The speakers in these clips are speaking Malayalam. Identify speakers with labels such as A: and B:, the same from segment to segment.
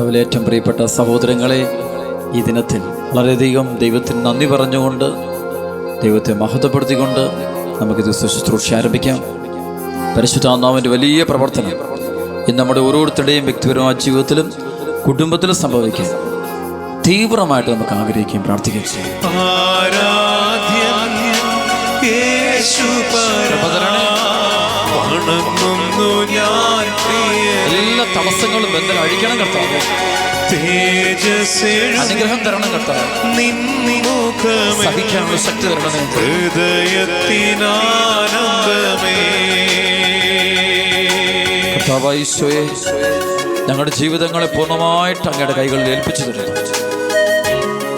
A: കർത്താവിലെ ഏറ്റവും പ്രിയപ്പെട്ട സഹോദരങ്ങളെ, ഈ ദിനത്തിൽ വളരെയധികം ദൈവത്തിന് നന്ദി പറഞ്ഞുകൊണ്ട്, ദൈവത്തെ മഹത്വപ്പെടുത്തിക്കൊണ്ട് നമുക്കിത് ശുശ്രൂഷ ആരംഭിക്കാം. പരിശുദ്ധാത്മാവിൻ്റെ വലിയ പ്രവർത്തനം ഇന്ന് നമ്മുടെ ഓരോരുത്തരുടെയും വ്യക്തിപരമായ ജീവിതത്തിലും കുടുംബത്തിലും സംഭവിക്കാൻ തീവ്രമായിട്ട് നമുക്ക് ആഗ്രഹിക്കുകയും പ്രാർത്ഥിക്കുകയും ചെയ്യാം. എല്ലാ തടസ്സങ്ങളും ബന്ധം അഴിക്കണം കർത്താവേ. അനുഗ്രഹം തരണം കർത്താവേ. സഹിക്കാനുള്ള ശക്തി തരണമേ. കർത്താവായ ഈശോയെ, ഞങ്ങളുടെ ജീവിതങ്ങളെ പൂർണ്ണമായിട്ട് അങ്ങയുടെ കൈകളിൽ ഏൽപ്പിച്ചു തരുന്നു.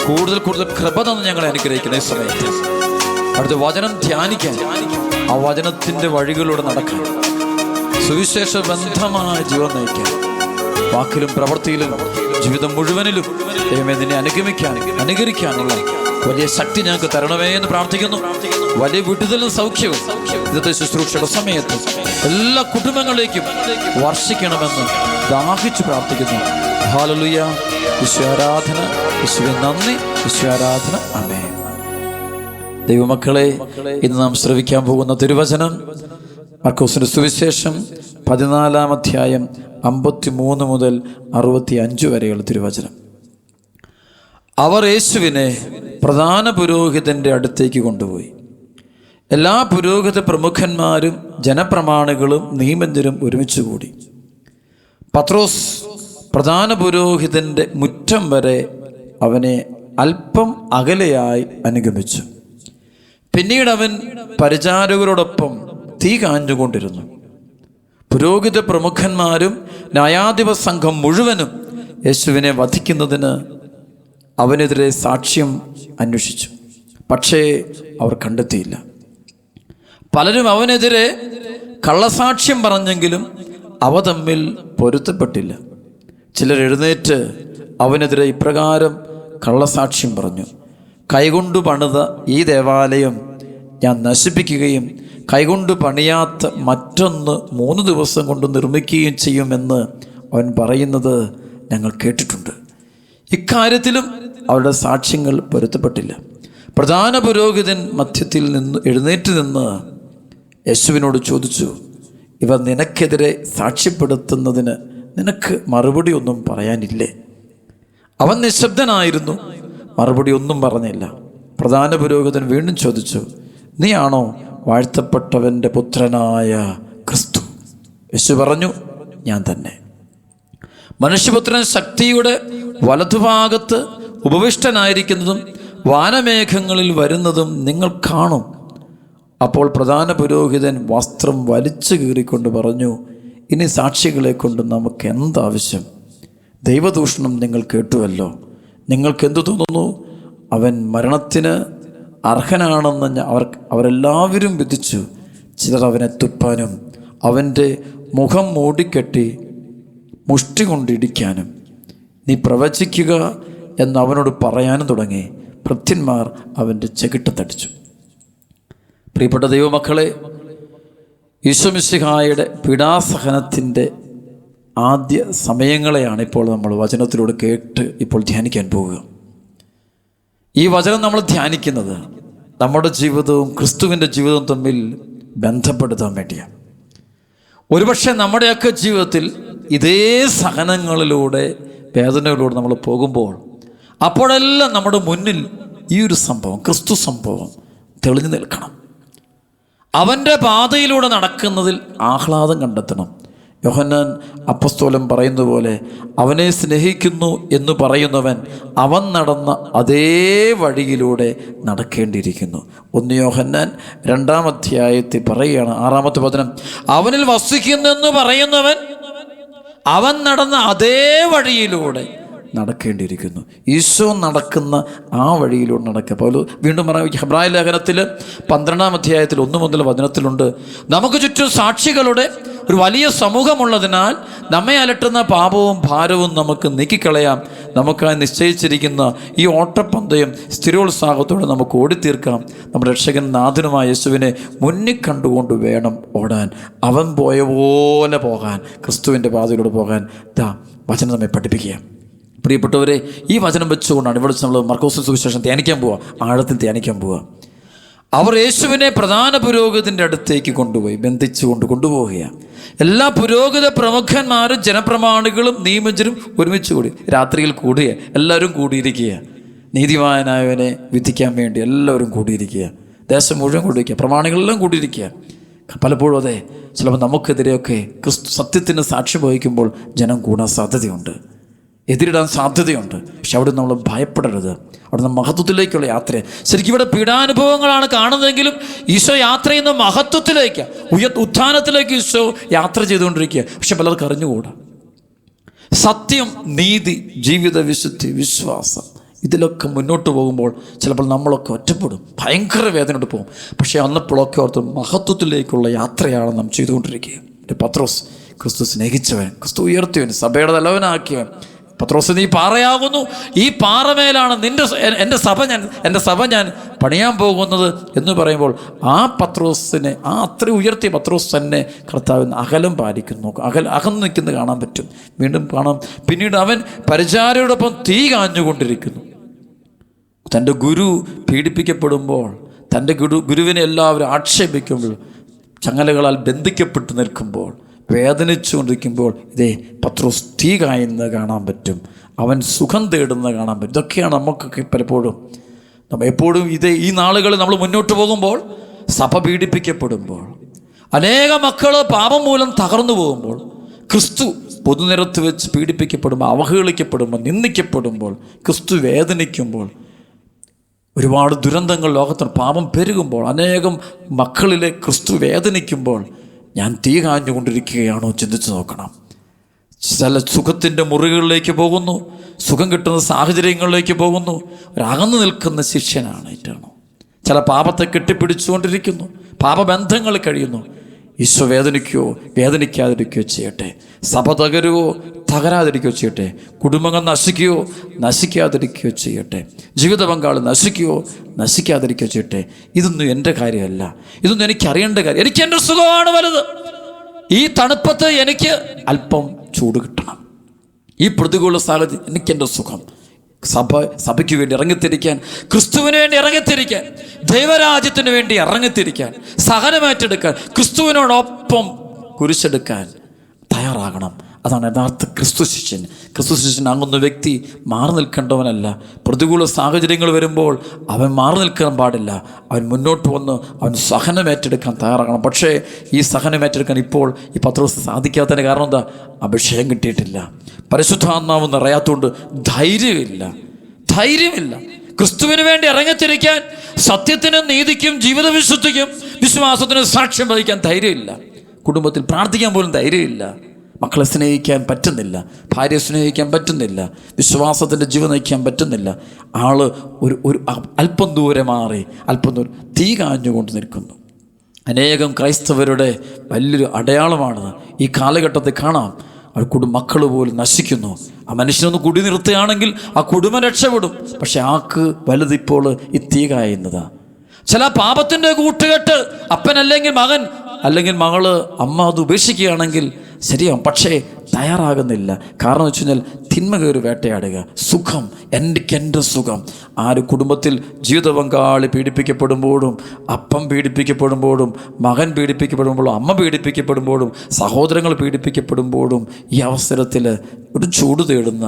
A: കൂടുതൽ കൂടുതൽ കൃപ തന്ന് ഞങ്ങളെ അനുഗ്രഹിക്കുന്ന ഈ സമയത്ത് അടുത്ത വചനം ധ്യാനിക്കാൻ, ആ വചനത്തിൻ്റെ വഴികളിലൂടെ നടക്കാൻ, സുവിശേഷ ബന്ധമായ ജീവൻ നയിക്കാൻ, വാക്കിലും പ്രവൃത്തിയിലും ജീവിതം മുഴുവനിലും ദൈവമേ നിന്നെ അനുകരിക്കാനുള്ള വലിയ ശക്തി ഞങ്ങൾക്ക് തരണമേ എന്ന് പ്രാർത്ഥിക്കുന്നു. വലിയ വിടുതലും സൗഖ്യവും ഇന്നത്തെ ശുശ്രൂഷയുടെ സമയത്ത് എല്ലാ കുടുംബങ്ങളിലേക്കും വർഷിക്കണമെന്ന് ദാഹിച്ചു പ്രാർത്ഥിക്കുന്നു. ഹല്ലേലൂയ. ഈശോ ആരാധന, ഈശോയെ നന്ദി, ഈശോ ആരാധന. ആമേൻ. ദൈവമക്കളെ, ഇന്ന് നാം ശ്രവിക്കാൻ പോകുന്ന തിരുവചനം മർക്കോസിന്റെ സുവിശേഷം 14-ാം അധ്യായം 53 മുതൽ 65 വരെയുള്ള തിരുവചനം. അവർ യേശുവിനെ പ്രധാന പുരോഹിതന്റെ അടുത്തേക്ക് കൊണ്ടുപോയി. എല്ലാ പുരോഹിത പ്രമുഖന്മാരും ജനപ്രമാണികളും നിയമജ്ഞരും ഒരുമിച്ച് കൂടി. പത്രോസ് പ്രധാന പുരോഹിതന്റെ മുറ്റം വരെ അവനെ അല്പം അകലെയായി അനുഗമിച്ചു. പിന്നീട് അവൻ പരിചാരകരോടൊപ്പം തീ കാഞ്ഞുകൊണ്ടിരുന്നു. പുരോഹിത പ്രമുഖന്മാരും ന്യായാധിപ സംഘം മുഴുവനും യേശുവിനെ വധിക്കുന്നതിന് അവനെതിരെ സാക്ഷ്യം അന്വേഷിച്ചു. പക്ഷേ അവർ കണ്ടെത്തിയില്ല. പലരും അവനെതിരെ കള്ളസാക്ഷ്യം പറഞ്ഞെങ്കിലും അവ തമ്മിൽ പൊരുത്തപ്പെട്ടില്ല. ചിലർ എഴുന്നേറ്റ് അവനെതിരെ ഇപ്രകാരം കള്ളസാക്ഷ്യം പറഞ്ഞു: കൈകൊണ്ടു പണിത ഈ ദേവാലയം ഞാൻ നശിപ്പിക്കുകയും കൈകൊണ്ട് പണിയാത്ത മറ്റൊന്ന് 3 ദിവസം കൊണ്ട് നിർമ്മിക്കുകയും ചെയ്യുമെന്ന് അവൻ പറയുന്നത് ഞങ്ങൾ കേട്ടിട്ടുണ്ട്. ഇക്കാര്യത്തിലും അവരുടെ സാക്ഷ്യങ്ങൾ പൊരുത്തപ്പെട്ടില്ല. പ്രധാന പുരോഹിതൻ മധ്യത്തിൽ നിന്ന് എഴുന്നേറ്റ് നിന്ന് യേശുവിനോട് ചോദിച്ചു: ഇവർ നിനക്കെതിരെ സാക്ഷ്യപ്പെടുത്തുന്നതിന് നിനക്ക് മറുപടി ഒന്നും പറയാനില്ലേ? അവൻ നിശബ്ദനായിരുന്നു, മറുപടി ഒന്നും പറഞ്ഞില്ല. പ്രധാന പുരോഹിതൻ വീണ്ടും ചോദിച്ചു: നീയാണോ വാഴ്ത്തപ്പെട്ടവൻ്റെ പുത്രനായ ക്രിസ്തു? യേശു പറഞ്ഞു: ഞാൻ തന്നെ. മനുഷ്യപുത്രൻ ശക്തിയുടെ വലതുഭാഗത്ത് ഉപവിഷ്ടനായിരിക്കുന്നതും വാനമേഘങ്ങളിൽ വരുന്നതും നിങ്ങൾ കാണും. അപ്പോൾ പ്രധാന പുരോഹിതൻ വസ്ത്രം വലിച്ചു കീറിക്കൊണ്ട് പറഞ്ഞു: ഇനി സാക്ഷികളെ കൊണ്ട് നമുക്ക് എന്താവശ്യം? ദൈവദൂഷണം നിങ്ങൾ കേട്ടുവല്ലോ. നിങ്ങൾക്കെന്തു തോന്നുന്നു? അവൻ മരണത്തിന് അർഹനാണെന്ന് അവരെല്ലാവരും വിധിച്ചു. ചിലർ അവനെ തുപ്പാനും അവൻ്റെ മുഖം മൂടിക്കെട്ടി മുഷ്ടി കൊണ്ടിടിക്കാനും നീ പ്രവചിക്കുക എന്ന് അവനോട് പറയാനും തുടങ്ങി. ഭൃത്യന്മാർ അവൻ്റെ ചെകിട്ടത്തടിച്ചു. പ്രിയപ്പെട്ട ദൈവമക്കളെ, ഈശോ മിശിഹായുടെ പീഡാസഹനത്തിൻ്റെ ആദ്യ സമയങ്ങളെയാണ് ഇപ്പോൾ നമ്മൾ വചനത്തിലൂടെ കേട്ട് ഇപ്പോൾ ധ്യാനിക്കാൻ പോവുക. ഈ വചനം നമ്മൾ ധ്യാനിക്കുന്നത് നമ്മുടെ ജീവിതവും ക്രിസ്തുവിൻ്റെ ജീവിതവും തമ്മിൽ ബന്ധപ്പെടുത്താൻ വേണ്ടിയാണ്. ഒരുപക്ഷെ നമ്മുടെയൊക്കെ ജീവിതത്തിൽ ഇതേ സഹനങ്ങളിലൂടെ, വേദനകളിലൂടെ നമ്മൾ പോകുമ്പോൾ അപ്പോഴെല്ലാം നമ്മുടെ മുന്നിൽ ഈ ഒരു സംഭവം, ക്രിസ്തു സംഭവം തെളിഞ്ഞു നിൽക്കണം. അവൻ്റെ പാതയിലൂടെ നടക്കുന്നതിൽ ആഹ്ലാദം കണ്ടെത്തണം. യോഹന്നാൻ അപ്പസ്തോലൻ പറയുന്ന പോലെ, അവനെ സ്നേഹിക്കുന്നു എന്ന് പറയുന്നവൻ അവൻ നടന്ന അതേ വഴിയിലൂടെ നടക്കേണ്ടിയിരിക്കുന്നു. 1 യോഹന്നാൻ 2-ാം അധ്യായത്തിൽ പറയുകയാണ്, 6-ാമത്തെ വചനം: അവനിൽ വസിക്കുന്നെന്ന് പറയുന്നവൻ അവൻ നടന്ന അതേ വഴിയിലൂടെ നടക്കേണ്ടിയിരിക്കുന്നു. ഈശോ നടക്കുന്ന ആ വഴിയിലൂടെ നടക്കുക. അപ്പോൾ വീണ്ടും പറയാം, ഹെബ്രായ ലേഖനത്തിൽ 12-ാം അധ്യായത്തിൽ 1 മുതൽ വചനത്തിലുണ്ട്: നമുക്ക് ചുറ്റും സാക്ഷികളുടെ ഒരു വലിയ സമൂഹമുള്ളതിനാൽ നമ്മെ അലട്ടുന്ന പാപവും ഭാരവും നമുക്ക് നീക്കിക്കളയാം. നമുക്കായി നിശ്ചയിച്ചിരിക്കുന്ന ഈ ഓട്ടപ്പന്തയം സ്ഥിരോത്സാഹത്തോടെ നമുക്ക് ഓടിത്തീർക്കാം. നമ്മുടെ രക്ഷകൻ നാഥനുമായ യേശുവിനെ മുന്നിൽ കണ്ടുകൊണ്ട് വേണം ഓടാൻ. അവൻ പോയ പോലെ പോകാൻ, ക്രിസ്തുവിൻ്റെ പാതയിലൂടെ പോകാൻ വചനം നമ്മെ പഠിപ്പിക്കുക. പ്രിയപ്പെട്ടവരെ, ഈ വചനം വെച്ചുകൊണ്ടാണ് ഇവിടെ നമ്മൾ മർക്കോസ് സുവിശേഷം ധ്യാനിക്കാൻ പോവുക, ആഴത്തിൽ ധ്യാനിക്കാൻ പോവുക. അവർ യേശുവിനെ പ്രധാന പുരോഹിതൻ്റെ അടുത്തേക്ക് കൊണ്ടുപോയി കൊണ്ടുപോവുകയാണ്. എല്ലാ പുരോഹിത പ്രമുഖന്മാരും ജനപ്രമാണികളും നിയമജരും ഒരുമിച്ച് കൂടി രാത്രിയിൽ കൂടുക, എല്ലാവരും കൂടിയിരിക്കുക. നീതിമാനായവനെ വിധിക്കാൻ വേണ്ടി എല്ലാവരും കൂടിയിരിക്കുക. ദേശം മുഴുവൻ കൂടിയിരിക്കുക, പ്രമാണികളെല്ലാം കൂടിയിരിക്കുക. പലപ്പോഴും അതെ, ചിലപ്പോൾ നമുക്കെതിരെയൊക്കെ സത്യത്തിന് സാക്ഷ്യം വഹിക്കുമ്പോൾ ജനം കൂടാൻ സാധ്യതയുണ്ട്, എതിരിടാൻ സാധ്യതയുണ്ട്. പക്ഷെ അവിടെ നമ്മൾ ഭയപ്പെടരുത്. അവിടെ നിന്ന് മഹത്വത്തിലേക്കുള്ള യാത്ര. ശരിക്കും ഇവിടെ പീഡാനുഭവങ്ങളാണ് കാണുന്നതെങ്കിലും ഈശോ യാത്ര ചെയ്യുന്ന മഹത്വത്തിലേക്ക്, ഉത്ഥാനത്തിലേക്ക് ഈശോ യാത്ര ചെയ്തുകൊണ്ടിരിക്കുക. പക്ഷെ പലർക്ക് അറിഞ്ഞുകൂടാ. സത്യം, നീതി, ജീവിത വിശുദ്ധി, വിശ്വാസം, ഇതിലൊക്കെ മുന്നോട്ട് പോകുമ്പോൾ ചിലപ്പോൾ നമ്മളൊക്കെ ഒറ്റപ്പെടും, ഭയങ്കര വേദനയോട്ട് പോകും. പക്ഷേ അന്നപ്പോഴൊക്കെ ഓർത്ത് മഹത്വത്തിലേക്കുള്ള യാത്രയാണ് നാം ചെയ്തുകൊണ്ടിരിക്കുക. പത്രോസ്, ക്രിസ്തു സ്നേഹിച്ചവൻ, ക്രിസ്തു ഉയർത്തിയവൻ, സഭയുടെ തലവനാക്കിയവൻ. പത്രോസ്, നീ പാറയാകുന്നു, ഈ പാറമേലാണ് എൻ്റെ സഭ ഞാൻ പണിയാൻ പോകുന്നത് എന്ന് പറയുമ്പോൾ ആ പത്രോസിനെ, ആ അത്ര ഉയർത്തിയ പത്രോസ് തന്നെ കർത്താവിന് അകലം പാലിക്കുന്നു, അകന്നു നിൽക്കുന്നത് കാണാൻ പറ്റും. വീണ്ടും കാണാം, പിന്നീട് അവൻ പരിചാരയോടൊപ്പം തീ കാഞ്ഞുകൊണ്ടിരിക്കുന്നു. തൻ്റെ ഗുരു പീഡിപ്പിക്കപ്പെടുമ്പോൾ, തൻ്റെ ഗുരുവിനെ എല്ലാവരും ആക്ഷേപിക്കുമ്പോൾ, ചങ്ങലകളാൽ ബന്ധിക്കപ്പെട്ട് നിൽക്കുമ്പോൾ, വേദനിച്ചുകൊണ്ടിരിക്കുമ്പോൾ ഇതേ പത്രോസ് തീ കായുന്നത് കാണാൻ പറ്റും, അവൻ സുഖം തേടുന്നത് കാണാൻ പറ്റും. ഇതൊക്കെയാണ് നമുക്കൊക്കെ പലപ്പോഴും എപ്പോഴും ഈ നാളുകളിൽ നമ്മൾ മുന്നോട്ട് പോകുമ്പോൾ, സഭ പീഡിപ്പിക്കപ്പെടുമ്പോൾ, അനേക മക്കൾ പാപം മൂലം തകർന്നു പോകുമ്പോൾ, ക്രിസ്തു പൊതുനിരത്ത് വെച്ച് പീഡിപ്പിക്കപ്പെടുമ്പോൾ, അവഹേളിക്കപ്പെടുമ്പോൾ, നിന്ദിക്കപ്പെടുമ്പോൾ, ക്രിസ്തു വേദനിക്കുമ്പോൾ, ഒരുപാട് ദുരന്തങ്ങൾ ലോകത്തിന്, പാപം പെരുകുമ്പോൾ, അനേകം മക്കളിലെ ക്രിസ്തു വേദനിക്കുമ്പോൾ ഞാൻ തീ കാഞ്ഞുകൊണ്ടിരിക്കുകയാണോ ചിന്തിച്ച് നോക്കണം. ചില സുഖത്തിൻ്റെ മുറികളിലേക്ക് പോകുന്നു, സുഖം കിട്ടുന്ന സാഹചര്യങ്ങളിലേക്ക് പോകുന്നു. ഒരകന്നു നിൽക്കുന്ന ശിഷ്യനാണ് ഏറ്റവും. ചില പാപത്തെ കെട്ടിപ്പിടിച്ചുകൊണ്ടിരിക്കുന്നു, പാപബന്ധങ്ങൾ കഴിയുന്നു. ഈശോ വേദനിക്കാതിരിക്കുകയോ ചെയ്യട്ടെ. സഭ തകരാതിരിക്കുകയോ ചെയ്യട്ടെ. കുടുംബങ്ങൾ നശിക്കാതിരിക്കുകയോ ചെയ്യട്ടെ. ജീവിത പങ്കാളി നശിക്കാതിരിക്കുകയോ ചെയ്യട്ടെ. ഇതൊന്നും എൻ്റെ കാര്യമല്ല, ഇതൊന്നും എനിക്കറിയേണ്ട കാര്യം. എനിക്ക് എൻ്റെ സുഖമാണ് വലുത്. ഈ തണുപ്പത്ത് എനിക്ക് അല്പം ചൂട് കിട്ടണം. ഈ പ്രതികൂല സാഹചര്യം എനിക്കെൻ്റെ സുഖം. സഭയ്ക്ക് വേണ്ടി ഇറങ്ങിത്തിരിക്കാൻ, ക്രിസ്തുവിന് വേണ്ടി ഇറങ്ങിത്തിരിക്കാൻ, ദൈവരാജ്യത്തിന് വേണ്ടി ഇറങ്ങിത്തിരിക്കാൻ, സഹനമേറ്റെടുക്കാൻ, ക്രിസ്തുവിനോടൊപ്പം കുരിശെടുക്കാൻ തയ്യാറാകണം. അതാണ് യഥാർത്ഥ ക്രിസ്തു ശിഷ്യൻ. ക്രിസ്തു ശിഷ്യൻ ആകുന്ന വ്യക്തി മാറി നിൽക്കേണ്ടവനല്ല. പ്രതികൂല സാഹചര്യങ്ങൾ വരുമ്പോൾ അവൻ മാറി നിൽക്കാൻ പാടില്ല. അവൻ മുന്നോട്ട് വന്ന് അവൻ സഹനമേറ്റെടുക്കാൻ തയ്യാറാകണം. പക്ഷേ ഈ സഹനമേറ്റെടുക്കാൻ ഇപ്പോൾ ഈ പത്രോസ് സാധിക്കാത്തതിന് കാരണം എന്താ? അഭിഷേകം കിട്ടിയിട്ടില്ല, പരിശുദ്ധാത്മാവ് നിറയാത്തതുകൊണ്ട് ധൈര്യമില്ല. ക്രിസ്തുവിന് വേണ്ടി ഇറങ്ങിത്തിരിക്കാൻ, സത്യത്തിനും നീതിക്കും ജീവിത വിശുദ്ധിക്കും വിശ്വാസത്തിനും സാക്ഷ്യം വഹിക്കാൻ ധൈര്യമില്ല. കുടുംബത്തിൽ പ്രാർത്ഥിക്കാൻ പോലും ധൈര്യമില്ല. മക്കളെ സ്നേഹിക്കാൻ പറ്റുന്നില്ല, ഭാര്യയെ സ്നേഹിക്കാൻ പറ്റുന്നില്ല, വിശ്വാസത്തിൻ്റെ ജീവൻ നയിക്കാൻ പറ്റുന്നില്ല. ഒരു അല്പം ദൂരെ മാറി, തീ കാഞ്ഞുകൊണ്ട് നിൽക്കുന്നു. അനേകം ക്രൈസ്തവരുടെ വലിയൊരു അടയാളമാണ് ഈ കാലഘട്ടത്തിൽ കാണാം. മക്കൾ പോലും നശിക്കുന്നു. ആ മനുഷ്യനൊന്ന് കുടി നിർത്തുകയാണെങ്കിൽ ആ കുടുംബം രക്ഷപ്പെടും. പക്ഷെ ആക്ക് വലുതിപ്പോൾ ഈ തീ കായുന്നതാണ്. ചില പാപത്തിൻ്റെ കൂട്ടുകെട്ട്, അപ്പൻ അല്ലെങ്കിൽ മകൻ അല്ലെങ്കിൽ മകള്, അമ്മ അത് ഉപേക്ഷിക്കുകയാണെങ്കിൽ ശരിയാവും. പക്ഷേ തയ്യാറാകുന്നില്ല. കാരണം വെച്ച് കഴിഞ്ഞാൽ തിന്മ കയറി വേട്ടയാടുക. സുഖം, എൻ്റെ സുഖം. കുടുംബത്തിൽ ജീവിത പങ്കാളി പീഡിപ്പിക്കപ്പെടുമ്പോഴും, അപ്പം പീഡിപ്പിക്കപ്പെടുമ്പോഴും, മകൻ പീഡിപ്പിക്കപ്പെടുമ്പോഴും, അമ്മ പീഡിപ്പിക്കപ്പെടുമ്പോഴും, സഹോദരങ്ങൾ പീഡിപ്പിക്കപ്പെടുമ്പോഴും ഈ അവസരത്തിൽ ഒരു ചൂട് തേടുന്ന,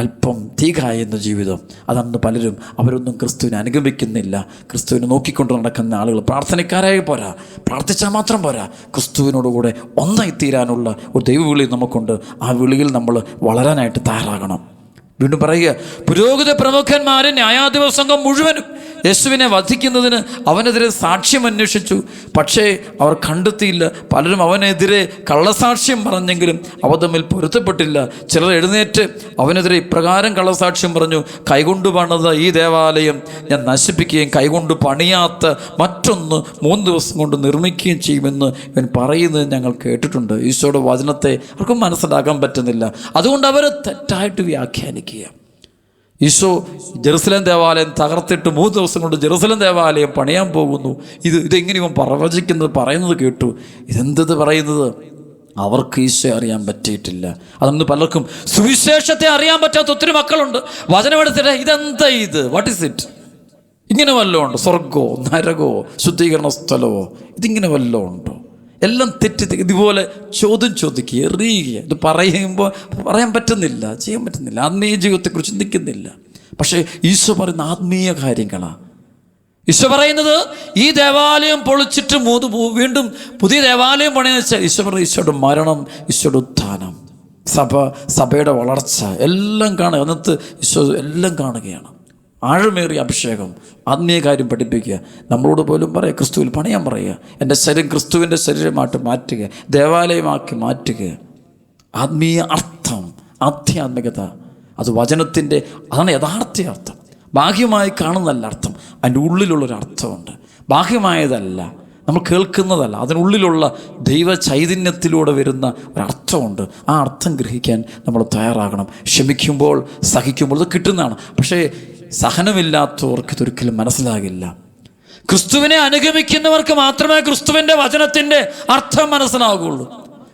A: അല്പം തീ കായുന്ന ജീവിതം. അതാണ് പലരും. അവരൊന്നും ക്രിസ്തുവിനെ അനുഗമിക്കുന്നില്ല. ക്രിസ്തുവിനെ നോക്കിക്കൊണ്ട് നടക്കുന്ന ആളുകൾ പ്രാർത്ഥനക്കാരായി പോരാ, പ്രാർത്ഥിച്ചാൽ മാത്രം പോരാ. ക്രിസ്തുവിനോടുകൂടെ ഒന്നായിത്തീരാനുള്ള ഒരു ദൈവവിളി നമുക്കുണ്ട്. ആ വിളിയിൽ നമ്മൾ വളരാനായിട്ട് തയ്യാറാകണം. വീണ്ടും പറയുക, പുരോഹിത പ്രമുഖന്മാരെ ന്യായാധിപ സംഘം മുഴുവനും യേശുവിനെ വധിക്കുന്നതിന് അവനെതിരെ സാക്ഷ്യം അന്വേഷിച്ചു. പക്ഷേ അവർ കണ്ടെത്തിയില്ല. പലരും അവനെതിരെ കള്ളസാക്ഷ്യം പറഞ്ഞെങ്കിലും അവ തമ്മിൽ പൊരുത്തപ്പെട്ടില്ല. ചിലർ എഴുന്നേറ്റ് അവനെതിരെ ഇപ്രകാരം കള്ളസാക്ഷ്യം പറഞ്ഞു: കൈകൊണ്ട് പണിത ഈ ദേവാലയം ഞാൻ നശിപ്പിക്കുകയും കൈകൊണ്ട് പണിയാത്ത മറ്റൊന്ന് 3 ദിവസം കൊണ്ട് നിർമ്മിക്കുകയും ചെയ്യുമെന്ന് ഇവൻ പറയുന്നത് ഞങ്ങൾ കേട്ടിട്ടുണ്ട്. ഈശോയുടെ വചനത്തെ ആർക്കും മനസ്സിലാക്കാൻ പറ്റുന്നില്ല. അതുകൊണ്ട് അവർ തെറ്റായിട്ട് വ്യാഖ്യാനിക്കുക. ഈശോ ജെറുസലേം ദേവാലയം തകർത്തിട്ട് 3 ദിവസം കൊണ്ട് ജെറുസലേം ദേവാലയം പണിയാൻ പോകുന്നു. ഇതെങ്ങനെ ഇവൻ പറയുന്നത് കേട്ടു. ഇതെന്തത് പറയുന്നത്? അവർക്ക് ഈശോയെ അറിയാൻ പറ്റിയിട്ടില്ല. അതൊന്ന് പലർക്കും സുവിശേഷത്തെ അറിയാൻ പറ്റാത്ത ഒത്തിരി മക്കളുണ്ട്. വചനമെടുത്തിട്ട് ഇതെന്താ ഇത്, വാട്ട് ഈസ് ഇറ്റ്, ഇങ്ങനെ വല്ലതും ഉണ്ടോ, സ്വർഗമോ നരകമോ ശുദ്ധീകരണ സ്ഥലമോ, ഇതിങ്ങനെ വല്ലതും ഉണ്ടോ, എല്ലാം തെറ്റി ഇതുപോലെ ചോദിക്കുക, എറിയുക. ഇത് പറയുമ്പോൾ പറയാൻ പറ്റുന്നില്ല, ചെയ്യാൻ പറ്റുന്നില്ല, ആത്മീയ ജീവിതത്തെക്കുറിച്ച് ചിന്തിക്കുന്നില്ല. പക്ഷേ ഈശോ പറയുന്ന ആത്മീയ കാര്യങ്ങളാണ്. ഈശോ പറയുന്നത് ഈ ദേവാലയം പൊളിച്ചിട്ട് വീണ്ടും പുതിയ ദേവാലയം പണിയെന്ന് വെച്ചാൽ ഈശോ പറയുന്നത് ഈശോയുടെ മരണം, ഈശോയുടെ ഉത്ഥാനം, സഭയുടെ വളർച്ച എല്ലാം കാണുക. അന്നത്തെ ഈശോ എല്ലാം കാണുകയാണ്. ആഴമേറിയ അഭിഷേകം, ആത്മീയ കാര്യം പഠിപ്പിക്കുക. നമ്മളോട് പോലും പറയുക, ക്രിസ്തുവിൽ പണിയാൻ പറയുക. എൻ്റെ ശരീരം ക്രിസ്തുവിൻ്റെ ശരീരമായിട്ട് മാറ്റുക, ദേവാലയമാക്കി മാറ്റുക. ആത്മീയ അർത്ഥം, ആധ്യാത്മികത, അത് വചനത്തിൻ്റെ അതാണ് യഥാർത്ഥ അർത്ഥം. ബാഹ്യമായി കാണുന്നതല്ല അർത്ഥം, അതിൻ്റെ ഉള്ളിലുള്ളൊരർത്ഥമുണ്ട്. ബാഹ്യമായതല്ല, നമ്മൾ കേൾക്കുന്നതല്ല, അതിനുള്ളിലുള്ള ദൈവ ചൈതന്യത്തിലൂടെ വരുന്ന ഒരർത്ഥമുണ്ട്. ആ അർത്ഥം ഗ്രഹിക്കാൻ നമ്മൾ തയ്യാറാകണം. ക്ഷമിക്കുമ്പോൾ, സഹിക്കുമ്പോൾ ഇത് കിട്ടുന്നതാണ്. പക്ഷേ സഹനമില്ലാത്തവർക്ക് ഇതൊരിക്കലും മനസ്സിലാകില്ല. ക്രിസ്തുവിനെ അനുഗമിക്കുന്നവർക്ക് മാത്രമേ ക്രിസ്തുവിൻ്റെ വചനത്തിൻ്റെ അർത്ഥം മനസ്സിലാകുള്ളൂ.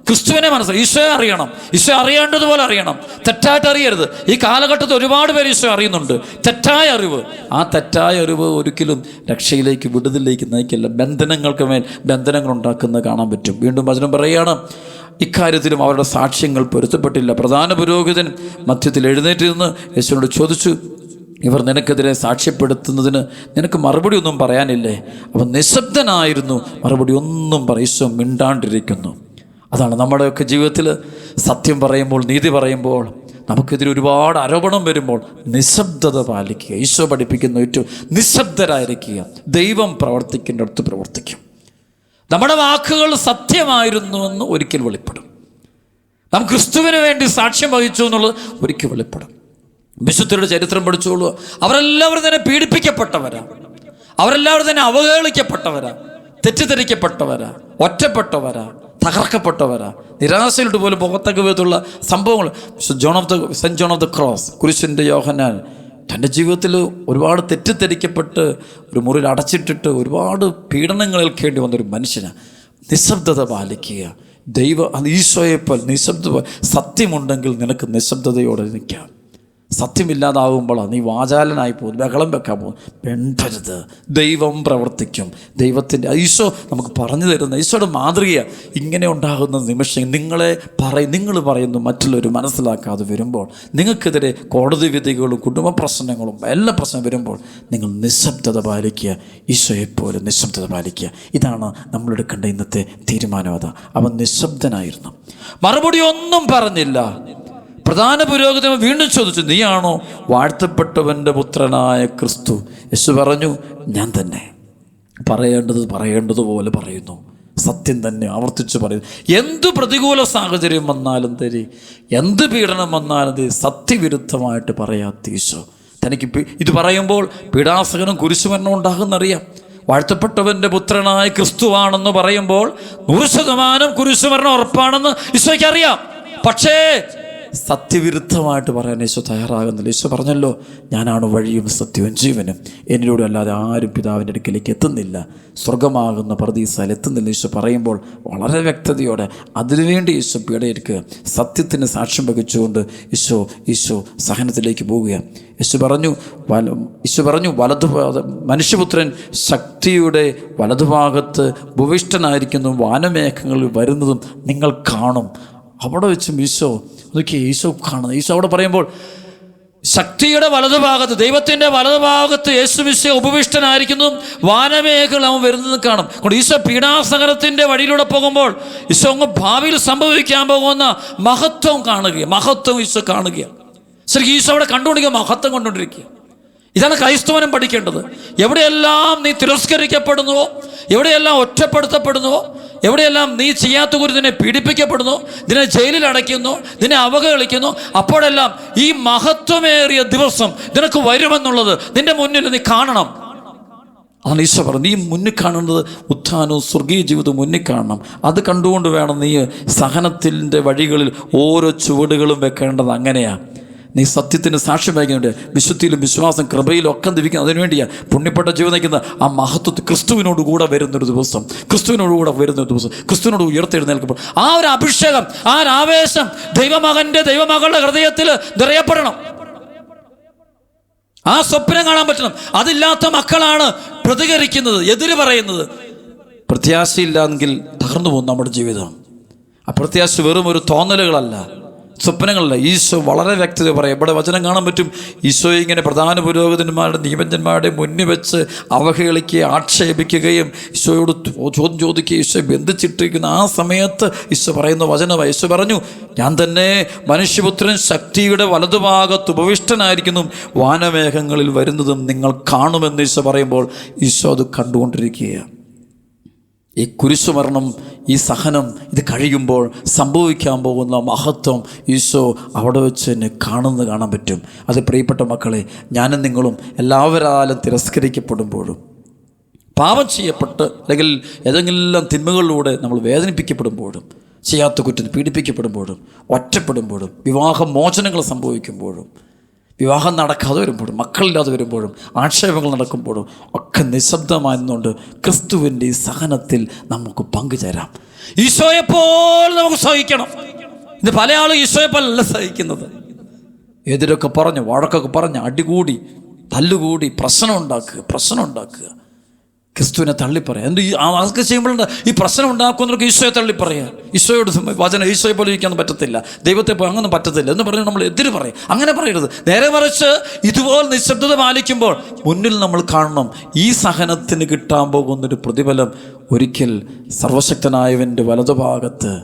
A: ക്രിസ്തുവിനെ ഈശോയെ അറിയണം, ഈശോ അറിയേണ്ടതുപോലെ അറിയണം, തെറ്റായിട്ട് അറിയരുത്. ഈ കാലഘട്ടത്തിൽ ഒരുപാട് പേര് ഈശോ അറിയുന്നുണ്ട്, തെറ്റായ അറിവ്. ആ തെറ്റായ അറിവ് ഒരിക്കലും രക്ഷയിലേക്ക്, വിടുതലിലേക്ക് നയിക്കില്ല. ബന്ധനങ്ങൾക്ക് മേൽ ബന്ധനങ്ങൾ ഉണ്ടാക്കുന്നത് കാണാൻ പറ്റും. വീണ്ടും വചനം പറയുകയാണ്, ഇക്കാര്യത്തിലും അവരുടെ സാക്ഷ്യങ്ങൾ പൊരുത്തപ്പെട്ടില്ല. പ്രധാന പുരോഹിതൻ മധ്യത്തിൽ എഴുന്നേറ്റിരുന്ന് യേശുവിനോട് ചോദിച്ചു, ഇവർ നിനക്കെതിരെ സാക്ഷ്യപ്പെടുത്തുന്നതിന് നിനക്ക് മറുപടി ഒന്നും പറയാനില്ലേ? അവൻ നിശബ്ദനായിരുന്നു, മറുപടി ഒന്നും ഈശോ മിണ്ടാണ്ടിരിക്കുന്നു. അതാണ് നമ്മുടെയൊക്കെ ജീവിതത്തിൽ സത്യം പറയുമ്പോൾ, നീതി പറയുമ്പോൾ, നമുക്കെതിരെ ഒരുപാട് ആരോപണം വരുമ്പോൾ നിശബ്ദത പാലിക്കുക. ഈശോ പഠിപ്പിക്കുന്ന ഏറ്റവും നിശബ്ദരായിരിക്കുക. ദൈവം പ്രവർത്തിക്കേണ്ടടുത്ത് പ്രവർത്തിക്കും. നമ്മുടെ വാക്കുകൾ സത്യമായിരുന്നുവെന്ന് ഒരിക്കൽ വെളിപ്പെടും. നാം ക്രിസ്തുവിന് വേണ്ടി സാക്ഷ്യം വഹിച്ചു എന്നുള്ളത് ഒരിക്കൽ വെളിപ്പെടും. വിശുദ്ധരുടെ ചരിത്രം പഠിച്ചോളൂ. അവരെല്ലാവരും തന്നെ പീഡിപ്പിക്കപ്പെട്ടവരാ, അവരെല്ലാവരും തന്നെ അവഹേളിക്കപ്പെട്ടവരാ, തെറ്റിദ്ധരിക്കപ്പെട്ടവരാ, ഒറ്റപ്പെട്ടവരാ, തകർക്കപ്പെട്ടവരാ, നിരാശയിലോട്ട് പോലും പോകത്തക്ക വിധത്തിലുള്ള സംഭവങ്ങൾ. Saint John of the Cross, കുരിശിൻ്റെ യോഹന്നാൻ, തൻ്റെ ജീവിതത്തിൽ ഒരുപാട് തെറ്റിദ്ധരിക്കപ്പെട്ട് ഒരു മുറിയിൽ അടച്ചിട്ടിട്ട് ഒരുപാട് പീഡനങ്ങൾ ഏൽക്കേണ്ടി വന്നൊരു മനുഷ്യനാണ്. നിശബ്ദത പാലിക്കുക. ഈശോയെപ്പോൾ നിശബ്ദ, സത്യമുണ്ടെങ്കിൽ നിനക്ക് നിശബ്ദതയോടെ നിൽക്കാം. സത്യമില്ലാതാവുമ്പോഴാണ് നീ വാചാലനായി പോകും, ബഹളം വെക്കാൻ പോകും. വേണ്ടരുത്, ദൈവം പ്രവർത്തിക്കും. ദൈവത്തിൻ്റെ ഈശോ നമുക്ക് പറഞ്ഞു തരുന്ന ഈശോയുടെ മാതൃകയാണ്. ഇങ്ങനെ ഉണ്ടാകുന്ന നിമിഷം നിങ്ങൾ പറയുന്നു മറ്റുള്ളവർ മനസ്സിലാക്കാതെ വരുമ്പോൾ, നിങ്ങൾക്കെതിരെ കോടതി വിധികളും കുടുംബ പ്രശ്നങ്ങളും എല്ലാ പ്രശ്നം വരുമ്പോൾ നിങ്ങൾ നിശബ്ദത പാലിക്കുക. ഈശോയെപ്പോലെ നിശബ്ദത പാലിക്കുക. ഇതാണ് നമ്മളെടുക്കേണ്ട ഇന്നത്തെ തീരുമാനം. അവൻ നിശബ്ദനായിരുന്നു, മറുപടി ഒന്നും പറഞ്ഞില്ല. പ്രധാന പുരോഹിതൻ വീണ്ടും ചോദിച്ചു, നീയാണോ വാഴ്ത്തപ്പെട്ടവൻ്റെ പുത്രനായ ക്രിസ്തു? യേശു പറഞ്ഞു, ഞാൻ തന്നെ. പറയേണ്ടതുപോലെ പറയുന്നു, സത്യം തന്നെ ആവർത്തിച്ച് പറയുന്നു. എന്ത് പ്രതികൂല സാഹചര്യം വന്നാലും തരി, എന്ത് പീഡനം വന്നാലും തരി, സത്യവിരുദ്ധമായിട്ട് പറയാത്ത ഈശോ തനിക്ക് ഇത് പറയുമ്പോൾ പീഡാസകനും കുരിശുമരണം ഉണ്ടാകുന്നറിയാം. വാഴ്ത്തപ്പെട്ടവൻ്റെ പുത്രനായ ക്രിസ്തുവാണെന്ന് പറയുമ്പോൾ 100% കുരിശുമരണം ഉറപ്പാണെന്ന് ഈശോയ്ക്ക് അറിയാം. പക്ഷേ സത്യവിരുദ്ധമായിട്ട് പറയാൻ ഈശോ തയ്യാറാകുന്നില്ല. ഈശോ പറഞ്ഞല്ലോ, ഞാനാണ് വഴിയും സത്യവും ജീവനും, എന്നിലൂടെ അല്ലാതെ ആരും പിതാവിൻ്റെ അടുക്കലേക്ക് എത്തുന്നില്ല, സ്വർഗമാകുന്ന പർദീസയിൽ എത്തുന്നില്ല. ഈശോ പറയുമ്പോൾ വളരെ വ്യക്തതയോടെ അതിനുവേണ്ടി ഈശോ പീഡയെടുക്കുക. സത്യത്തിന് സാക്ഷ്യം വഹിച്ചുകൊണ്ട് ഈശോ സഹനത്തിലേക്ക് പോവുക. ഈശോ പറഞ്ഞു മനുഷ്യപുത്രൻ ശക്തിയുടെ വലതുഭാഗത്ത് ഭൂവിഷ്ഠനായിരിക്കുന്നു, വാനമേഘങ്ങളിൽ വരുന്നതും നിങ്ങൾ കാണും. അവിടെ വെച്ചും ഈശോ കാണുന്നത്. ഈശോ അവിടെ പറയുമ്പോൾ ശക്തിയുടെ വലതുഭാഗത്ത്, ദൈവത്തിൻ്റെ വലതുഭാഗത്ത് യേശുമിശിഹ ഉപവിഷ്ടനായിരിക്കുന്നു, വാനമേഘങ്ങൾ അവൻ വരുന്നത് കാണും. അതുകൊണ്ട് ഈശോ പീഡാസഹനത്തിൻ്റെ വഴിയിലൂടെ പോകുമ്പോൾ ഈശോ അങ്ങ് ഭാവിയിൽ സംഭവിക്കാൻ പോകുന്ന മഹത്വം ഈശോ കാണുകയാണ്. ശരിക്കും ഈശോ അവിടെ കണ്ടുകൊണ്ടിരിക്കുക, മഹത്വം കൊണ്ടുകൊണ്ടിരിക്കുക. ഇതാണ് ക്രൈസ്തവനും പഠിക്കേണ്ടത്. എവിടെയെല്ലാം നീ തിരസ്കരിക്കപ്പെടുന്നുവോ, എവിടെയെല്ലാം ഒറ്റപ്പെടുത്തപ്പെടുന്നുവോ, എവിടെയെല്ലാം നീ ചെയ്യാത്ത കുറി നിന്നെ പീഡിപ്പിക്കപ്പെടുന്നു, നിന്നെ ജയിലിൽ അടയ്ക്കുന്നു, നിന്നെ അവഹേളിക്കുന്നു, അപ്പോഴെല്ലാം ഈ മഹത്വമേറിയ ദിവസം നിനക്ക് വരുമെന്നുള്ളത് നിന്റെ മുന്നിൽ നീ കാണണം. അതാണ് ഈശോ പറഞ്ഞു, നീ മുന്നിൽ കാണുന്നത് ഉത്ഥാനവും സ്വർഗീയ ജീവിതവും മുന്നിൽ കാണണം. അത് കണ്ടുകൊണ്ട് വേണം നീ സഹനത്തിൻ്റെ വഴികളിൽ ഓരോ ചുവടുകളും വെക്കേണ്ടത്. അങ്ങനെയാണ് നീ സത്യത്തിന് സാക്ഷ്യം വഹിക്കുന്നുണ്ട്. വിശുദ്ധിയിലും വിശ്വാസം കൃപയിലും ഒക്കെ ലഭിക്കുന്നത് അതിനുവേണ്ടിയാണ്. പുണ്യപ്പെട്ട ജീവൻ നയിക്കുന്ന ആ മഹത്വത്തിൽ ക്രിസ്തുവിനോട് കൂടെ വരുന്നൊരു ദിവസം, ക്രിസ്തുവിനോട് വരുന്നൊരു ദിവസം, ക്രിസ്തുവിനോട് ഉയർത്തെഴുന്നേൽക്കുമ്പോൾ ആ ഒരു അഭിഷേകം, ആ ഒരു ആവേശം ദൈവമകളുടെ ഹൃദയത്തിൽ നിറയപ്പെടണം. ആ സ്വപ്നം കാണാൻ പറ്റണം. അതില്ലാത്ത മക്കളാണ് പ്രതികരിക്കുന്നത്, എതിര് പറയുന്നത്. പ്രത്യാശയില്ലെങ്കിൽ തകർന്നു പോകും നമ്മുടെ ജീവിതം. ആ പ്രത്യാശ വെറും ഒരു തോന്നലുകളല്ല, സ്വപ്നങ്ങളല്ല. ഈശോ വളരെ വ്യക്തത പറയും. ഇവിടെ വചനം കാണാൻ പറ്റും. ഈശോയെ ഇങ്ങനെ പ്രധാന പുരോഹിതന്മാരുടെ നീപഞ്ചന്മാരുടെ മുന്നിൽ വെച്ച് അവഹേളിക്കുകയും ആക്ഷേപിക്കുകയും ഈശോയോട് ചോദ്യം ചോദിക്കുകയും ഈശോ ബന്ധിച്ചിട്ടിരിക്കുന്ന ആ സമയത്ത് ഈശോ പറയുന്ന വചനമായി. ഈശോ പറഞ്ഞു, ഞാൻ തന്നെ മനുഷ്യപുത്രൻ ശക്തിയുടെ വലതുഭാഗത്ത് ഉപവിഷ്ടനായിരിക്കുന്നു, വാനമേഘങ്ങളിൽ വരുന്നതും നിങ്ങൾ കാണുമെന്ന് ഈശോ പറയുമ്പോൾ ഈശോ അത് കണ്ടുകൊണ്ടിരിക്കുകയാണ്. ഈ കുരിശുമരണം, ഈ സഹനം, ഇത് കഴിയുമ്പോൾ സംഭവിക്കാൻ പോകുന്ന മഹത്വം ഈശോ അവിടെ വെച്ച് തന്നെ കാണാൻ പറ്റും. അത് പ്രിയപ്പെട്ട മക്കളെ, ഞാനും നിങ്ങളും എല്ലാവരാലും തിരസ്കരിക്കപ്പെടുമ്പോഴും, പാപം ചെയ്യപ്പെട്ട് അല്ലെങ്കിൽ ഏതെങ്കിലും തിന്മകളിലൂടെ നമ്മൾ വേദനിപ്പിക്കപ്പെടുമ്പോഴും, ചെയ്യാത്ത കുറ്റം പീഡിപ്പിക്കപ്പെടുമ്പോഴും, ഒറ്റപ്പെടുമ്പോഴും, വിവാഹമോചനങ്ങൾ സംഭവിക്കുമ്പോഴും, വിവാഹം നടക്കാതെ വരുമ്പോഴും, മക്കളില്ലാതെ വരുമ്പോഴും, ആക്ഷേപങ്ങൾ നടക്കുമ്പോഴും ഒക്കെ നിശബ്ദമായിരുന്നുകൊണ്ട് ക്രിസ്തുവിൻ്റെ ഈ സഹനത്തിൽ നമുക്ക് പങ്കുചേരാം. ഈശോയെപ്പോലെ നമുക്ക് സഹിക്കണം. ഇത് പല ആളും ഈശോയെപ്പോലല്ല സഹിക്കുന്നത്. എതിരൊക്കെ പറഞ്ഞ്, വഴക്കൊക്കെ പറഞ്ഞ്, അടികൂടി, തല്ലുകൂടി, പ്രശ്നം ഉണ്ടാക്കുക, ക്രിസ്തുവിനെ തള്ളിപ്പറയുക. എന്ത് അതൊക്കെ ചെയ്യുമ്പോഴുണ്ട് ഈ പ്രശ്നം ഉണ്ടാക്കുന്നവർക്ക് ഈശോയെ തള്ളിപ്പറയുക. ഈശോയോട് വചനം, ഈശോയെ പോലെ ഇരിക്കാനൊന്നും പറ്റത്തില്ല, ദൈവത്തെ പോലെ അങ്ങനെ പറ്റത്തില്ല എന്ന് പറഞ്ഞ് നമ്മൾ എതിര് പറയും. അങ്ങനെ പറയരുത്. നേരെ മറിച്ച് ഇതുപോലെ നിശബ്ദത പാലിക്കുമ്പോൾ മുന്നിൽ നമ്മൾ കാണണം ഈ സഹനത്തിന് കിട്ടാൻ പോകുന്നൊരു പ്രതിഫലം. ഒരിക്കൽ സർവശക്തനായവൻ്റെ വലതുഭാഗത്ത്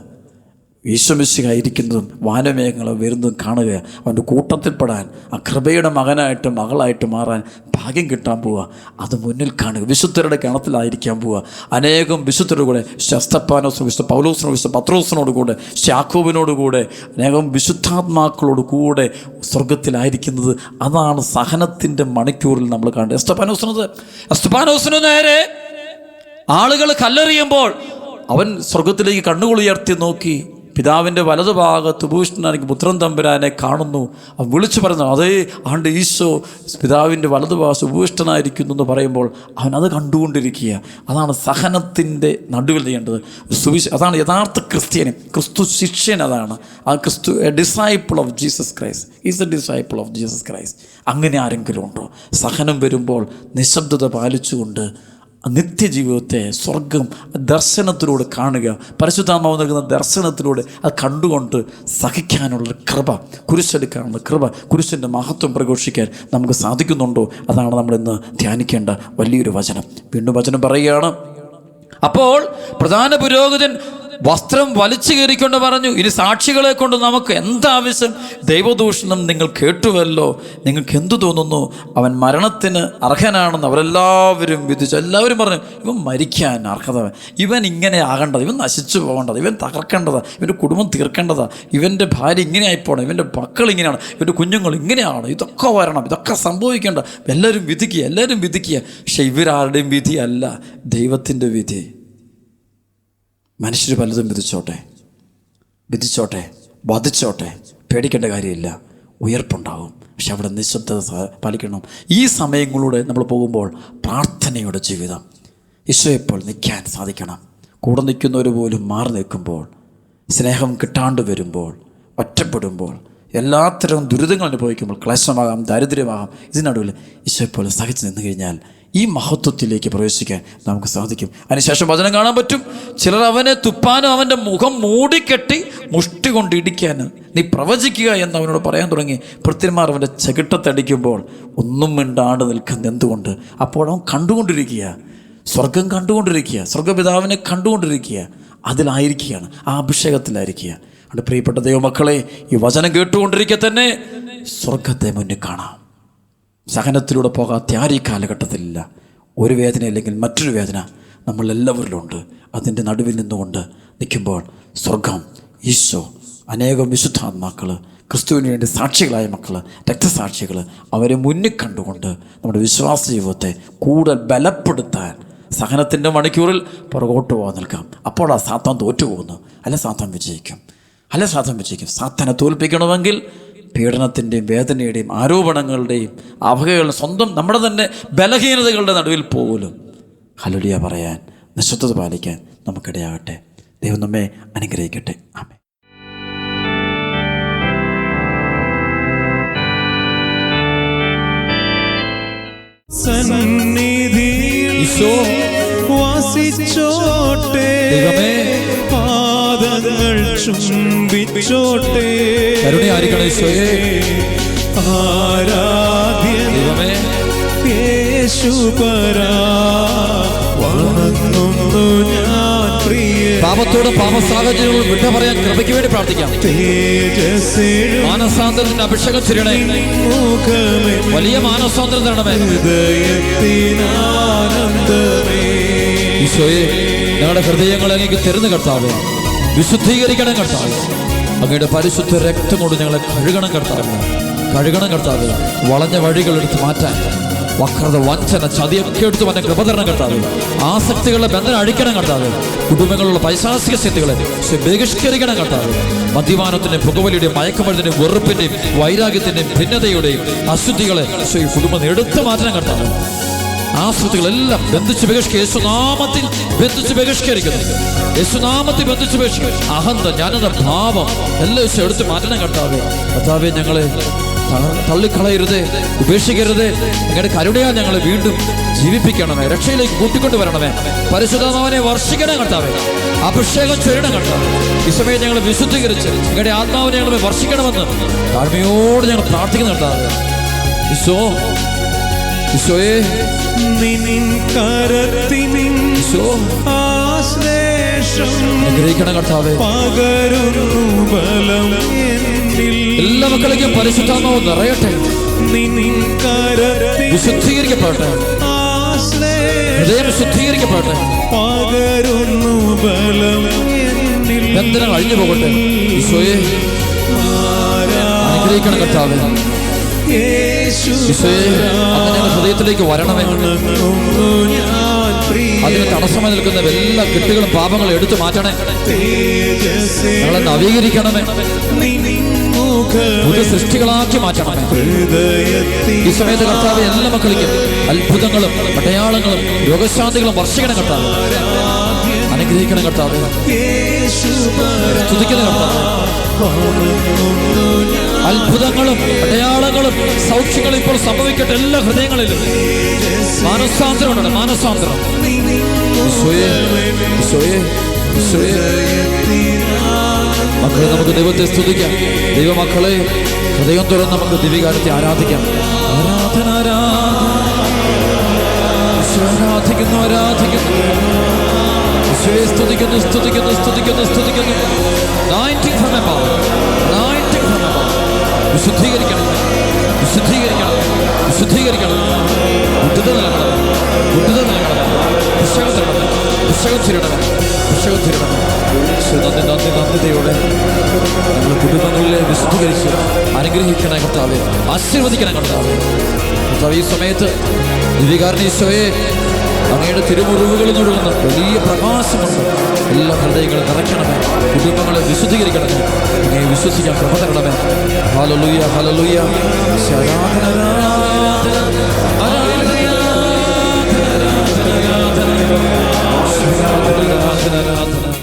A: ഈശോമിശിഹായിരിക്കുന്നതും വാനമേഘങ്ങൾ വരുന്നതും കാണുക, അവൻ്റെ കൂട്ടത്തിൽപ്പെടാൻ, ആ കൃപയുടെ മകനായിട്ട് മകളായിട്ട് മാറാൻ ഭാഗ്യം കിട്ടാൻ പോവുക. അത് മുന്നിൽ കാണുക. വിശുദ്ധരുടെ ഗണത്തിലായിരിക്കാൻ പോവുക. അനേകം വിശുദ്ധരുടെ കൂടെ, സ്തഫാനോസിനോട്, വിശുദ്ധ പൗലോസിനോട്, വിശുദ്ധ പത്രോസിനോട് കൂടെ, യാക്കോബിനോട് കൂടെ, അനേകം വിശുദ്ധാത്മാക്കളോട് കൂടെ സ്വർഗത്തിലായിരിക്കുന്നത്. അതാണ് സഹനത്തിൻ്റെ മണിക്കൂറിൽ നമ്മൾ കാണുന്നത്. എസ്തഫാനോസിന് നേരെ ആളുകൾ കല്ലെറിയുമ്പോൾ അവൻ സ്വർഗത്തിലേക്ക് കണ്ണുകൾ ഉയർത്തി നോക്കി പിതാവിൻ്റെ വലതുഭാഗത്ത് ഉപവിഷ്ടനായിരിക്കും പുത്രൻ തമ്പുരാനെ കാണുന്നു. അവൻ വിളിച്ചു പറഞ്ഞു, അതേ ആണ്ട് ഈശോ പിതാവിൻ്റെ വലതുഭാഗത്ത് ഉപവിഷ്ടനായിരിക്കുന്നു എന്ന് പറയുമ്പോൾ അവൻ അത് കണ്ടുകൊണ്ടിരിക്കുക. അതാണ് സഹനത്തിൻ്റെ നടുവിൽ ചെയ്യേണ്ടത്. അതാണ് യഥാർത്ഥ ക്രിസ്ത്യാനി, ക്രിസ്തു ശിഷ്യൻ. അതാണ് ആ ക്രിസ്തു, A disciple of Jesus Christ is A disciple of Jesus Christ. അങ്ങനെ ആരെങ്കിലും ഉണ്ടോ? സഹനം വരുമ്പോൾ നിശബ്ദത പാലിച്ചുകൊണ്ട് നിത്യജീവിതത്തെ സ്വർഗം ദർശനത്തിലൂടെ കാണുക, പരിശുദ്ധാത്മാവ് നൽകുന്ന ദർശനത്തിലൂടെ അത് കണ്ടുകൊണ്ട് സഹിക്കാനുള്ള കൃപ, കുരിശെടുക്കാനുള്ള കൃപ, കുരിശിൻ്റെ മഹത്വം പ്രഘോഷിക്കാൻ നമുക്ക് സാധിക്കുന്നുണ്ടോ? അതാണ് നമ്മളിന്ന് ധ്യാനിക്കേണ്ട വലിയൊരു വചനം. വീണ്ടും വചനം പറയുകയാണ്, അപ്പോൾ പ്രധാന പുരോഹിതൻ വസ്ത്രം വലിച്ചു കയറിക്കൊണ്ട് പറഞ്ഞു, ഇനി സാക്ഷികളെ കൊണ്ട് നമുക്ക് എന്താവശ്യം? ദൈവദൂഷണം നിങ്ങൾ കേട്ടുവല്ലോ. നിങ്ങൾക്ക് എന്തു തോന്നുന്നു? അവൻ മരണത്തിന് അർഹനാണെന്ന് അവരെല്ലാവരും വിധിച്ചു. എല്ലാവരും പറഞ്ഞു, ഇവൻ മരിക്കാൻ അർഹത, ഇവൻ ഇങ്ങനെ ആകേണ്ടത്, ഇവൻ നശിച്ചു പോകേണ്ടത്, ഇവൻ തകർക്കേണ്ടതാ, ഇവൻ്റെ കുടുംബം തീർക്കേണ്ടതാ, ഇവൻ്റെ ഭാര്യ ഇങ്ങനെ ആയിപ്പോണം, ഇവൻ്റെ മക്കൾ ഇങ്ങനെയാണ്, ഇവൻ്റെ കുഞ്ഞുങ്ങൾ ഇങ്ങനെയാണ്, ഇതൊക്കെ വരണം, ഇതൊക്കെ സംഭവിക്കേണ്ട. എല്ലാവരും വിധിക്കുക. പക്ഷെ ഇവരാരുടെയും വിധിയല്ല, ദൈവത്തിൻ്റെ വിധി. മനുഷ്യർ പലതും വിധിച്ചോട്ടെ, വധിച്ചോട്ടെ, പേടിക്കേണ്ട കാര്യമില്ല, ഉയർപ്പുണ്ടാകും. പക്ഷെ അവിടെ നിശബ്ദത പാലിക്കണം. ഈ സമയങ്ങളിലൂടെ നമ്മൾ പോകുമ്പോൾ പ്രാർത്ഥനയുടെ ജീവിതം, ഈശോയെപ്പോൾ നിൽക്കാൻ സാധിക്കണം. കൂടെ നിൽക്കുന്നവർ പോലും മാറി നിൽക്കുമ്പോൾ, സ്നേഹം കിട്ടാണ്ട് വരുമ്പോൾ, ഒറ്റപ്പെടുമ്പോൾ, എല്ലാത്തരം ദുരിതങ്ങൾ അനുഭവിക്കുമ്പോൾ, ക്ലേശമാകാം, ദാരിദ്ര്യമാകാം, ഇതിനടുവിൽ ഈശോയെപ്പോലെ സഹിച്ച് നിന്ന് കഴിഞ്ഞാൽ ഈ മഹത്വത്തിലേക്ക് പ്രവേശിക്കാൻ നമുക്ക് സാധിക്കും. അതിനുശേഷം വചനം കാണാൻ പറ്റും, ചിലർ അവനെ തുപ്പാനും അവൻ്റെ മുഖം മൂടിക്കെട്ടി മുഷ്ടി കൊണ്ട് ഇടിക്കാനും നീ പ്രവചിക്കുക എന്ന് അവനോട് പറയാൻ തുടങ്ങി. ഭൃത്യന്മാർ അവൻ്റെ ചെകിട്ടത്തടിക്കുമ്പോൾ ഒന്നും മിണ്ടാണ്ട് നിൽക്കുന്ന എന്തുകൊണ്ട്? അപ്പോൾ അവൻ കണ്ടുകൊണ്ടിരിക്കുക, സ്വർഗം കണ്ടുകൊണ്ടിരിക്കുക, സ്വർഗപിതാവിനെ കണ്ടുകൊണ്ടിരിക്കുക, അതിലായിരിക്കുകയാണ്, ആ അഭിഷേകത്തിലായിരിക്കുക. അവിടെ പ്രിയപ്പെട്ട ദൈവമക്കളെ, ഈ വചനം കേട്ടുകൊണ്ടിരിക്കുക തന്നെ സ്വർഗത്തെ മുന്നിൽ കാണാം. സഹനത്തിലൂടെ പോകാത്ത ആരും ഈ കാലഘട്ടത്തിലില്ല. ഒരു വേദന അല്ലെങ്കിൽ മറ്റൊരു വേദന നമ്മളെല്ലാവരിലും ഉണ്ട്. അതിൻ്റെ നടുവിൽ നിന്നുകൊണ്ട് നിൽക്കുമ്പോൾ സ്വർഗം, ഈശോ, അനേകം വിശുദ്ധാത്മാക്കൾ, ക്രിസ്തുവിന് വേണ്ടി സാക്ഷികളായ മക്കൾ, രക്തസാക്ഷികൾ, അവരെ മുന്നിൽ കണ്ടുകൊണ്ട് നമ്മുടെ വിശ്വാസ ജീവിതത്തെ കൂടുതൽ ബലപ്പെടുത്താൻ സഹനത്തിൻ്റെ മണിക്കൂറിൽ പുറകോട്ട് പോകാൻ നിൽക്കാം. അപ്പോൾ ആ സാത്താൻ തോറ്റുപോകുന്നു, അല്ല സാത്താൻ വിജയിക്കും. സാത്താനെ തോൽപ്പിക്കണമെങ്കിൽ പീഡനത്തിൻ്റെയും വേദനയുടെയും ആരോപണങ്ങളുടെയും അവഹേളനം, സ്വന്തം നമ്മുടെ തന്നെ ബലഹീനതകളുടെ നടുവിൽ പോലും ഹല്ലേലൂയ പറയാൻ, നിശബ്ദത പാലിക്കാൻ നമുക്കിടയാകട്ടെ. ദൈവം നമ്മെ അനുഗ്രഹിക്കട്ടെ. ആമേൻ.
B: ഈശോ വാസിച്ചോട്ടെ, പാദങ്ങൾ ചുംബിച്ചോട്ടെ,
A: കരുണയായിരിക്കണം ഈശോയെ.
B: ആരാധ്യൻ യേശുപരാ, വണങ്ങുന്നു ഞാൻ പ്രിയ.
A: പാപത്തോടും പാപസാഹചര്യങ്ങളും വിട്ട പറയാൻ കൃപയ്ക്ക് വേണ്ടി പ്രാർത്ഥിക്കാം. മാനസാന്തരത്തിന്റെ അഭിഷേകം ചൊരിയണേ, വലിയ മാനസാന്തരം തരണമേ. ഈശോയെ, ഞങ്ങളുടെ ഹൃദയങ്ങളെ അങ്ങേക്ക് തരുന്ന കർത്താവേ, വിശുദ്ധീകരിക്കണം കർത്താവേ. അങ്ങയുടെ പരിശുദ്ധ രക്തം കൊണ്ട് ഞങ്ങളെ കഴുകണം കർത്താവേ, കഴുകണം കർത്താവേ. വളഞ്ഞ വഴികൾ എടുത്ത് മാറ്റാൻ, വക്രത, വഞ്ചന, ചതിയൊക്കെ എടുത്ത് വന്ന കൃപ തരണം കർത്താവേ. ആസക്തികളുടെ ബന്ധനം അഴിക്കണം കർത്താവേ. കുടുംബങ്ങളുള്ള പൈശാചിക ശക്തികളെ ബഹിഷ്കരിക്കണം കർത്താവേ. മദ്യപാനത്തിന്റെയും പുകവലിയുടെയും മയക്കുമരുന്നിന്റെയും വെറുപ്പിന്റെയും വൈരാഗ്യത്തിന്റെയും ഭിന്നതയുടെയും അശുദ്ധികളെ കുടുംബം എടുത്തു മാറ്റണം കർത്താവേ. ആസക്തികളെല്ലാം ബന്ധിച്ച് ബഹിഷ്കരിക്കുക, യേശുനാമത്തിൽ ബന്ധിച്ച് ബഹിഷ്കരിക്കുന്നു, യേശുനാമത്തിൽ ബന്ധിച്ച് ബഹിഷ്കരിക്കും. അഹന്ത, ഞാനത, ഭാവം എല്ലാം എടുത്ത് മാറ്റണം കർത്താവേ. കർത്താവേ, ഞങ്ങളെ തള്ളിക്കളയരുതേ, ഉപേക്ഷിക്കരുതേ. അങ്ങയുടെ കരുണയാൽ ഞങ്ങളെ വീണ്ടും ജീവിപ്പിക്കണമേ, രക്ഷയിലേക്ക് കൂട്ടിക്കൊണ്ടുവരണമേ. പരിശുദ്ധാത്മാവിനെ വർഷിക്കണം കർത്താവേ, അഭിഷേകം ചൊരിയണം കർത്താവേ. ഈ സമയം ഞങ്ങൾ വിശുദ്ധീകരിച്ച് അങ്ങയുടെ ആത്മാവിനെ ഞങ്ങളെ വർഷിക്കണമെന്ന് താഴ്മയോട് ഞങ്ങൾ പ്രാർത്ഥിക്കുന്നു കർത്താവേ. ഈശോ, ഈശോയെ, അനുഗ്രഹിക്കണം കർത്താവേ. എല്ലാ മക്കളേക്കും പരിശുദ്ധാത്മാവ് നിറയട്ടെ, വിശുദ്ധീകരിക്കപ്പെടട്ടെ, ഹൃദയം ശുദ്ധീകരിക്കപ്പെടട്ടെ, ബന്ധനങ്ങൾ അഴിഞ്ഞു പോകട്ടെ. ഈശോയെ, അനുഗ്രഹിക്കണം കർത്താവേ. ഈശോയെ, അങ്ങനെ ഹൃദയത്തിലേക്ക് വരണമേ. അതിന് തടസ്സമായി നിൽക്കുന്ന എല്ലാ കെട്ടുകളും പാപങ്ങളും എടുത്തു മാറ്റണേ, ഞങ്ങളെ നവീകരിക്കണമേ, പുതിയ സൃഷ്ടികളാക്കി മാറ്റണമേ. ഈ സമയത്ത് കർത്താവ് എല്ലാ മക്കളിക്കും അത്ഭുതങ്ങളും അടയാളങ്ങളും രോഗശാന്തികളും വർഷിക്കണം കർത്താവ്. അനുഗ്രഹിക്കണം കർത്താവ്, സ്തുതിക്കണം കർത്താവ്. അത്ഭുതങ്ങളും അടയാളങ്ങളും സൗഖ്യങ്ങളും ഇപ്പോൾ സംഭവിക്കട്ടെ എല്ലാ ഹൃദയങ്ങളിലും. മാനസാന്തരം ഉണ്ടാണ്, മാനസാന്തരം. ഈശോയെ, ഈശോയെ, ഈശോയെ. മക്കളെ, നമുക്ക് ദൈവത്തെ സ്തുതിക്കാം. ദൈവമക്കളെ, ഹൃദയം തുറന്ന് നമുക്ക് ദിവ്യകാലത്തെ ആരാധിക്കാം. ആരാധന, ആരാധിക്കുന്നു, ആരാധിക്കുന്നു. ഈശോയെ സ്തുതിക്കുന്നു, സ്തുതിക്കുന്നു, സ്തുതിക്കുന്നു, സ്തുതിക്കുന്നു. വിശുദ്ധീകരിക്കണം, വിശുദ്ധീകരിക്കണം, വിശുദ്ധീകരിക്കണം. വിട്ടുത നൽകണം, വിട്ടുത നൽകണം. പുസ്തകം തരണം, പുസ്തകം തിരിടണം, പുസ്തകം തിരിടണം. നന്ദിതയോടെ നമ്മൾ കുടുംബങ്ങളിലെ വിശുദ്ധീകരിച്ച് അനുഗ്രഹിക്കണം കർത്താവേ, ആശീർവദിക്കണം കർത്താവേ. കർത്താവ്, ഈ സമയത്ത് ദിവ്യകാരുണ്യ ഈശോയെ, അങ്ങയുടെ തിരുമുറിവുകളിൽ നിന്നൊഴുകുന്ന വലിയ പ്രകാശമുണ്ട്. എല്ലാ ഹൃദയങ്ങളും നിറയ്ക്കണമേ, കുടുംബങ്ങളെ വിശുദ്ധീകരിക്കണമേ, അങ്ങയെ വിശ്വസിക്കാൻ കൃപ തരണമേ. Hallelujah, hallelujah. ആരാധന, ആരാധന, ആരാധന, ആരാധന.